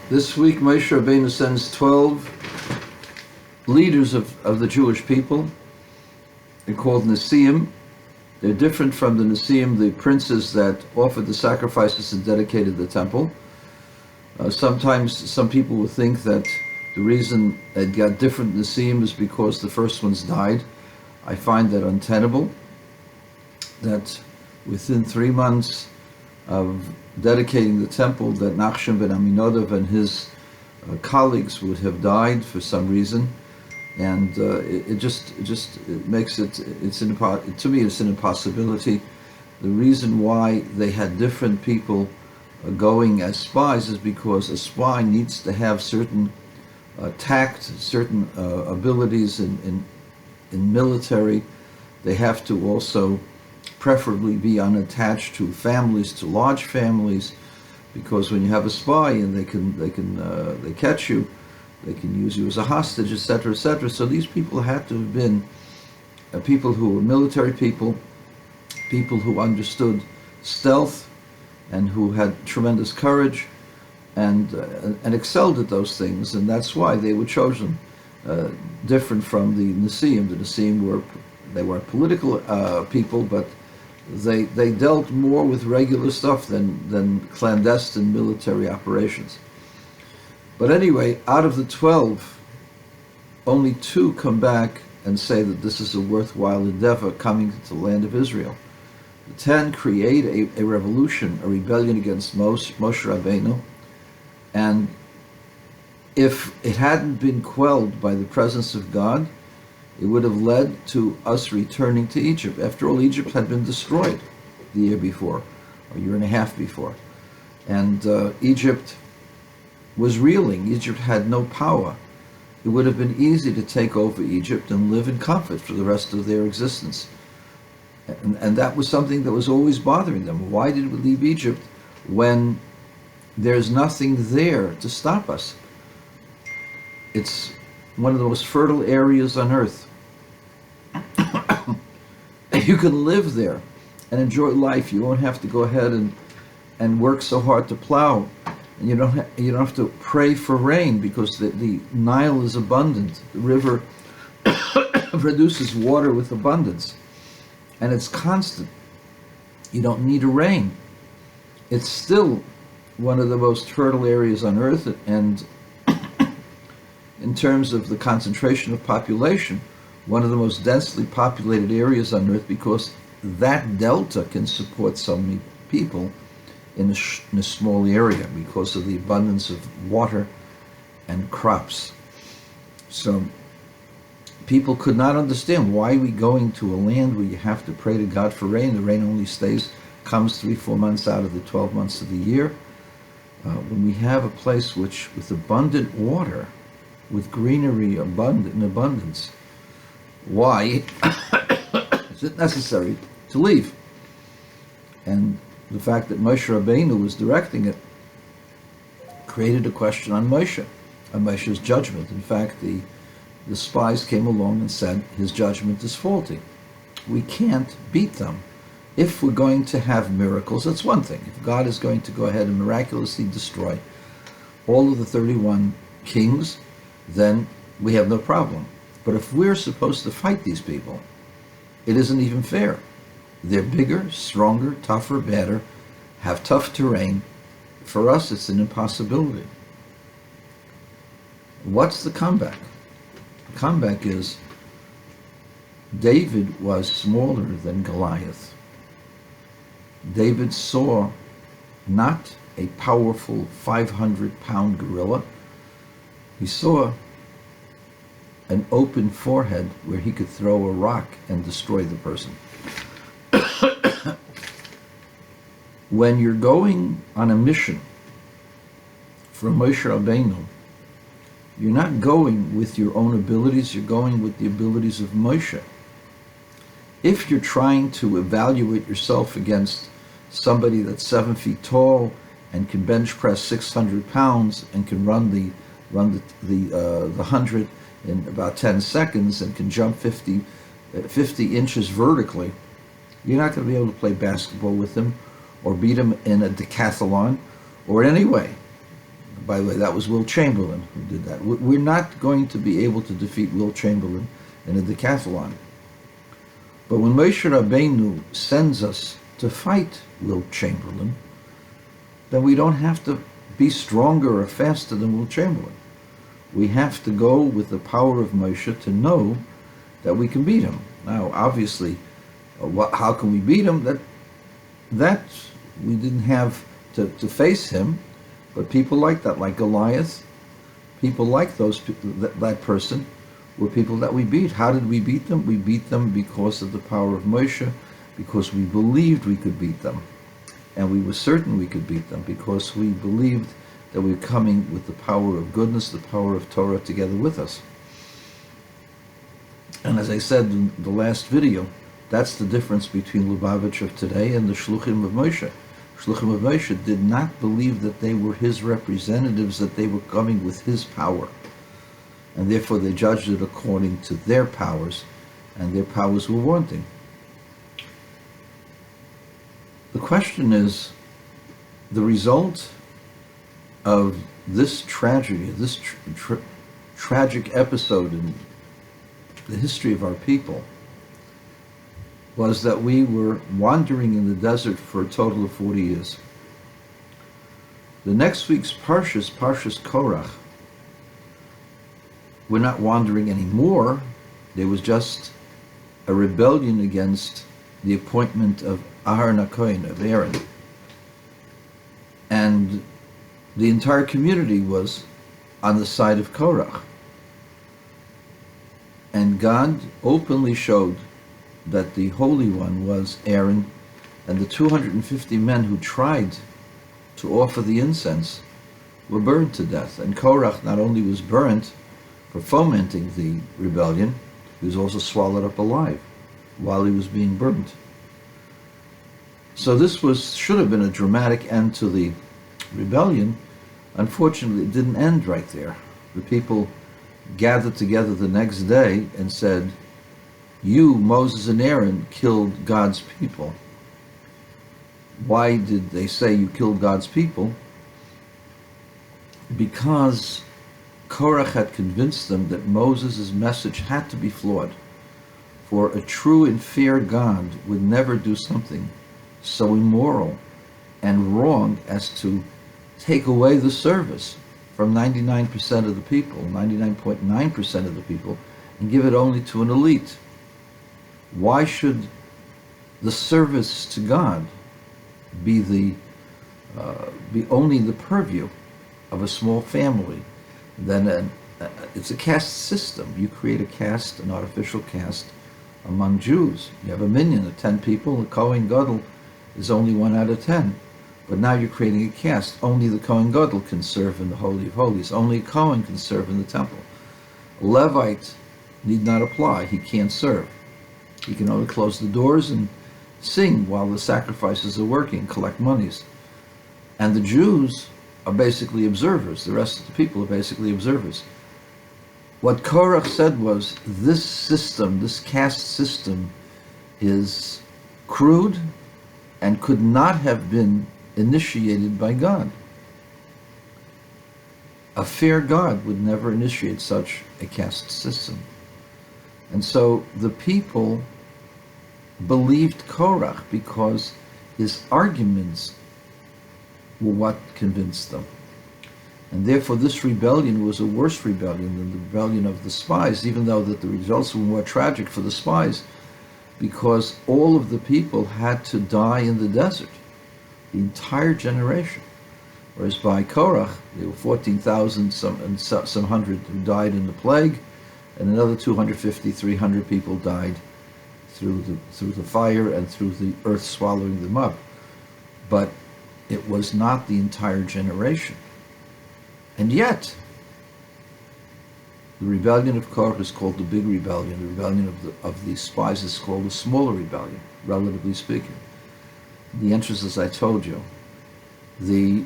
This week, Moshe Rabbeinu sends 12 leaders of the Jewish people. They're called Nesiim. They're different from the Nesiim, the princes that offered the sacrifices and dedicated the temple. Sometimes some people will think that the reason it got different Nesiim is because the first ones died. I find that untenable, that within 3 months of dedicating the temple, that Nachshon ben Aminadav and his colleagues would have died for some reason, and it makes it, to me it's an impossibility. The reason why they had different people going as spies is because a spy needs to have certain tact, certain abilities in military. They have to also preferably be unattached to families, to large families, because when you have a spy and they catch you, they can use you as a hostage, etc., etc. So these people had to have been people who were military people who understood stealth and who had tremendous courage and excelled at those things, and that's why they were chosen. Different from the Nesiim. The Nesiim were political people, but they dealt more with regular stuff than clandestine military operations. But anyway, out of the 12, only 2 come back and say that this is a worthwhile endeavor coming to the land of Israel. The 10 create a revolution, a rebellion against Moshe Rabbeinu, and if it hadn't been quelled by the presence of God, it would have led to us returning to Egypt. After all, Egypt had been destroyed the year before, or a year and a half before. And Egypt was reeling. Egypt had no power. It would have been easy to take over Egypt and live in comfort for the rest of their existence. And that was something that was always bothering them. Why did we leave Egypt when there's nothing there to stop us? It's one of the most fertile areas on earth. You can live there and enjoy life. You won't have to go ahead and work so hard to plow. And you don't have to pray for rain, because the Nile is abundant. The river produces water with abundance, and it's constant. You don't need a rain. It's still one of the most fertile areas on earth, and in terms of the concentration of population, one of the most densely populated areas on earth, because that delta can support so many people in a small area because of the abundance of water and crops. So people could not understand, why are we going to a land where you have to pray to God for rain? The rain only comes 3-4 months out of the 12 months of the year. When we have a place with abundant water, with greenery in abundance, why is it necessary to leave? And the fact that Moshe Rabbeinu was directing it created a question on Moshe's judgment. In fact, the spies came along and said his judgment is faulty. We can't beat them. If we're going to have miracles, that's one thing. If God is going to go ahead and miraculously destroy all of the 31 kings, then we have no problem. But if we're supposed to fight these people, it isn't even fair. They're bigger, stronger, tougher, better, have tough terrain. For us, it's an impossibility. What's the comeback? The comeback is David was smaller than Goliath. David saw not a powerful 500-pound gorilla. He saw an open forehead where he could throw a rock and destroy the person. When you're going on a mission for Moshe Rabbeinu, you're not going with your own abilities, you're going with the abilities of Moshe. If you're trying to evaluate yourself against somebody that's 7 feet tall and can bench press 600 pounds and can run the 100 in about 10 seconds and can jump 50 inches vertically, you're not going to be able to play basketball with him or beat him in a decathlon or in any way. By the way, that was Will Chamberlain who did that. We're not going to be able to defeat Will Chamberlain in a decathlon. But when Moshe Rabbeinu sends us to fight Will Chamberlain, then we don't have to be stronger or faster than Will Chamberlain. We have to go with the power of Moshe to know that we can beat him. Now, obviously, how can we beat him? That we didn't have to face him, but people like that, like Goliath, people like that person were people that we beat. How did we beat them? We beat them because of the power of Moshe, because we believed we could beat them. And we were certain we could beat them because we believed that we were coming with the power of goodness, the power of Torah together with us. And as I said in the last video, that's the difference between Lubavitch of today and the Shluchim of Moshe. Shluchim of Moshe did not believe that they were his representatives, that they were coming with his power. And therefore they judged it according to their powers, and their powers were wanting. The question is, the result of this tragedy, this tragic episode in the history of our people, was that we were wandering in the desert for a total of 40 years. The next week's Parshas Korach, we're not wandering anymore. There was just a rebellion against the appointment of Aharon HaKohen, of Aaron. And the entire community was on the side of Korach. And God openly showed that the Holy One was Aaron, and the 250 men who tried to offer the incense were burned to death. And Korach not only was burnt for fomenting the rebellion, he was also swallowed up alive while he was being burnt. So this should have been a dramatic end to the rebellion. Unfortunately, it didn't end right there. The people gathered together the next day and said, "You, Moses and Aaron, killed God's people." Why did they say you killed God's people? Because Korach had convinced them that Moses' message had to be flawed. For a true and fair God would never do something so immoral and wrong as to take away the service from 99% of the people, 99.9% of the people, and give it only to an elite. Why should the service to God be only the purview of a small family? Then it's a caste system. You create a caste, an artificial caste, among Jews. You have a minyan of 10 people. The Kohen Gadol is only 1 out of 10. But now you're creating a caste. Only the Kohen Gadol can serve in the Holy of Holies. Only a Kohen can serve in the temple. A Levite need not apply. He can't serve. He can only close the doors and sing while the sacrifices are working, collect monies. And the Jews are basically observers. The rest of the people are basically observers. What Korach said was, this system, this caste system, is crude and could not have been initiated by God. A fair God would never initiate such a caste system. And so the people believed Korach because his arguments were what convinced them. And therefore this rebellion was a worse rebellion than the rebellion of the spies, even though that the results were more tragic for the spies, because all of the people had to die in the desert, the entire generation. Whereas by Korach, there were 14,000 some hundred who died in the plague, and another 250, 300 people died through the fire and through the earth swallowing them up. But it was not the entire generation. And yet, the rebellion of Korach is called the big rebellion. The rebellion of the spies is called the smaller rebellion, relatively speaking. The entrance, as I told you, the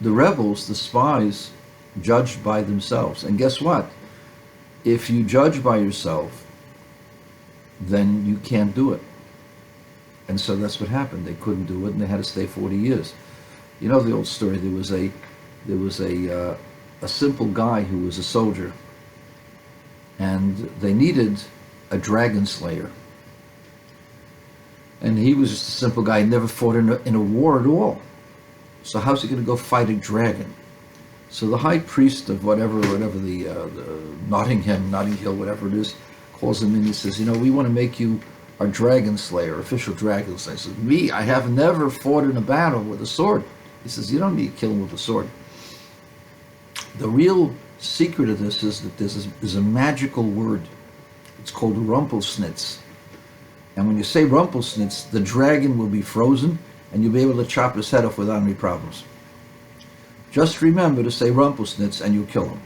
rebels, the spies, judged by themselves. And guess what? If you judge by yourself, then you can't do it. And so that's what happened. They couldn't do it, and they had to stay 40 years. You know the old story. There was a There was a simple guy who was a soldier, and they needed a dragon slayer. And he was just a simple guy. He never fought in a war at all. So how's he going to go fight a dragon? So the high priest of whatever the Notting Hill, whatever it is, calls him in. He says, we want to make you our dragon slayer, official dragon slayer. He says, me, I have never fought in a battle with a sword. He says, you don't need to kill him with a sword. The real secret of this is that there's a magical word. It's called Rumpelsnitz. And when you say Rumpelsnitz, the dragon will be frozen, and you'll be able to chop his head off without any problems. Just remember to say Rumpelsnitz, and you'll kill him.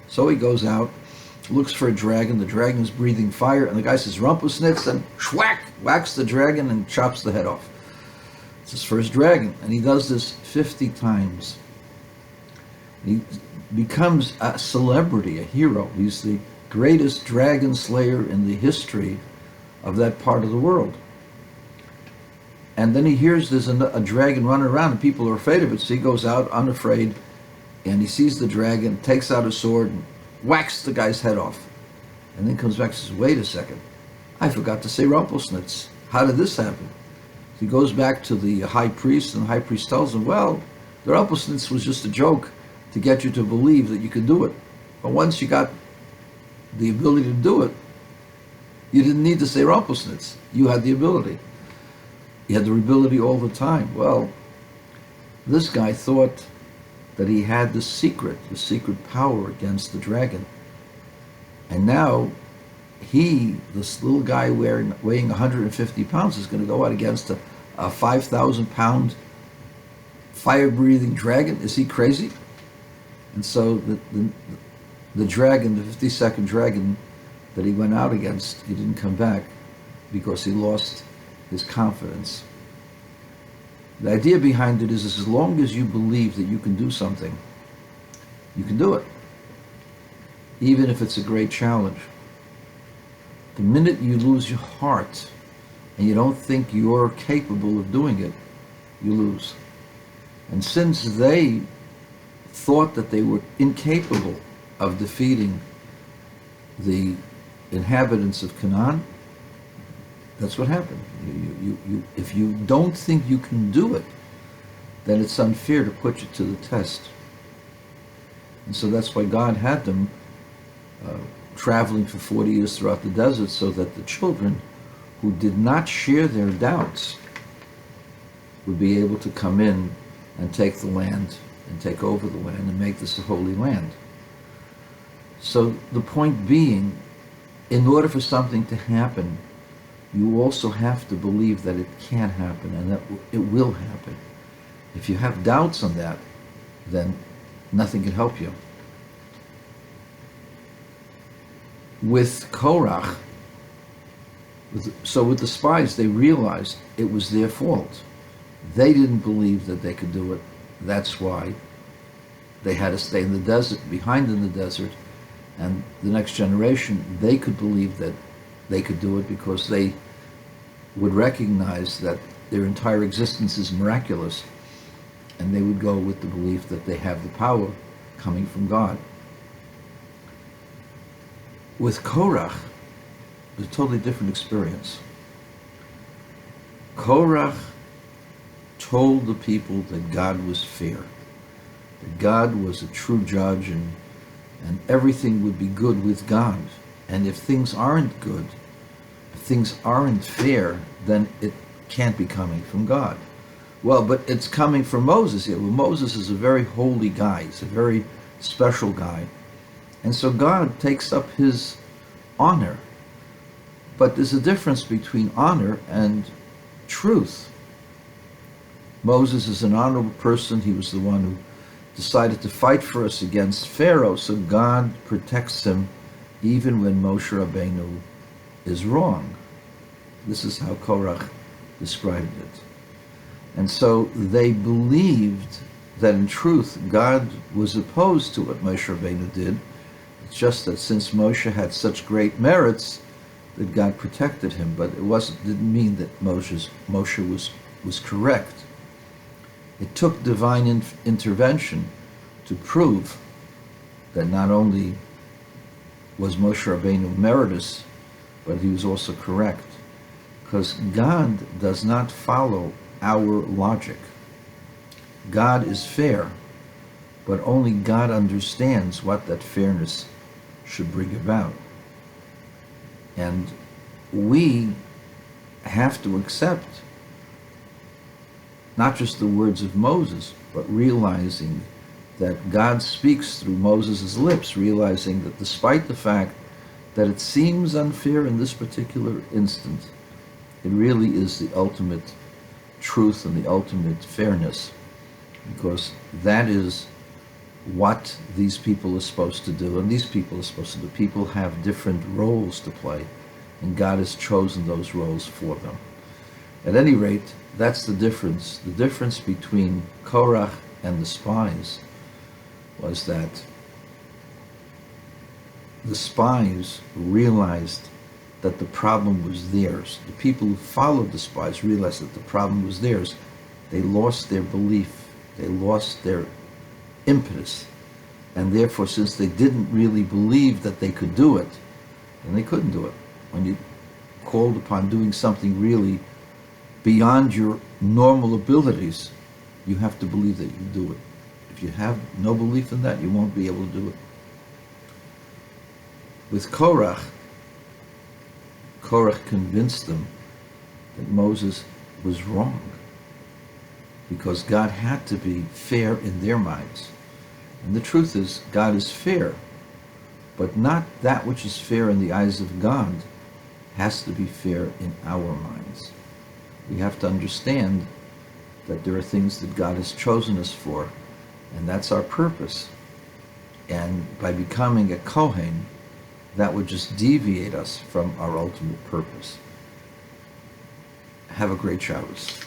So he goes out, looks for a dragon. The dragon's breathing fire, and the guy says Rumpelsnitz, and whacks the dragon and chops the head off. It's his first dragon, and he does this 50 times. He becomes a celebrity, a hero. He's the greatest dragon slayer in the history of that part of the world. And then he hears there's a dragon running around and people are afraid of it, so he goes out unafraid and he sees the dragon, takes out a sword and whacks the guy's head off, and then comes back and says, wait a second, I forgot to say Rumpelsnitz. How did this happen? He goes back to the high priest, and the high priest tells him, well, the Rumpelsnitz was just a joke to get you to believe that you could do it. But once you got the ability to do it, you didn't need to say Rumpelsnitz. You had the ability. You had the ability all the time. Well, this guy thought that he had the secret power against the dragon. And now he, this little guy weighing 150 pounds, is going to go out against a 5,000-pound fire-breathing dragon. Is he crazy? And so the dragon, the 52nd dragon that he went out against, he didn't come back because he lost his confidence. The idea behind it is as long as you believe that you can do something, you can do it, even if it's a great challenge. The minute you lose your heart and you don't think you're capable of doing it, you lose. And since they thought that they were incapable of defeating the inhabitants of Canaan, that's what happened. If you don't think you can do it, then it's unfair to put you to the test. And so that's why God had them traveling for 40 years throughout the desert, so that the children who did not share their doubts would be able to come in and take the land and take over the land and make this a holy land. So the point being, in order for something to happen, you also have to believe that it can happen and that it will happen. If you have doubts on that, then nothing can help you. With Korach, with the spies, they realized it was their fault. They didn't believe that they could do it. That's why they had to stay in the desert, behind in the desert, and the next generation, they could believe that they could do it because they would recognize that their entire existence is miraculous, and they would go with the belief that they have the power coming from God. With Korach, it was a totally different experience. Korach told the people that God was fair, that God was a true judge, and everything would be good with God. And if things aren't good, if things aren't fair, then it can't be coming from God. Well, but it's coming from Moses here. Well, Moses is a very holy guy. He's a very special guy. And so God takes up his honor. But there's a difference between honor and truth. Moses is an honorable person. He was the one who decided to fight for us against Pharaoh, so God protects him even when Moshe Rabbeinu is wrong. This is how Korach described it. And so they believed that in truth God was opposed to what Moshe Rabbeinu did. It's just that since Moshe had such great merits, that God protected him, but didn't mean that Moshe was correct. It took divine intervention to prove that not only was Moshe Rabbeinu emeritus, but he was also correct. Because God does not follow our logic. God is fair, but only God understands what that fairness should bring about. And we have to accept not just the words of Moses, but realizing that God speaks through Moses' lips, realizing that despite the fact that it seems unfair in this particular instance, it really is the ultimate truth and the ultimate fairness, because that is what these people are supposed to do, and these people are supposed to do. People have different roles to play, and God has chosen those roles for them. At any rate, that's the difference. The difference between Korach and the spies was that the spies realized that the problem was theirs. The people who followed the spies realized that the problem was theirs. They lost their belief. They lost their impetus. And therefore, since they didn't really believe that they could do it, then they couldn't do it. When you called upon doing something really beyond your normal abilities, you have to believe that you can do it. If you have no belief in that, you won't be able to do it. With Korach convinced them that Moses was wrong, because God had to be fair in their minds. And the truth is, God is fair, but not that which is fair in the eyes of God has to be fair in our minds. We have to understand that there are things that God has chosen us for, and that's our purpose. And by becoming a Kohen, that would just deviate us from our ultimate purpose. Have a great Shabbos.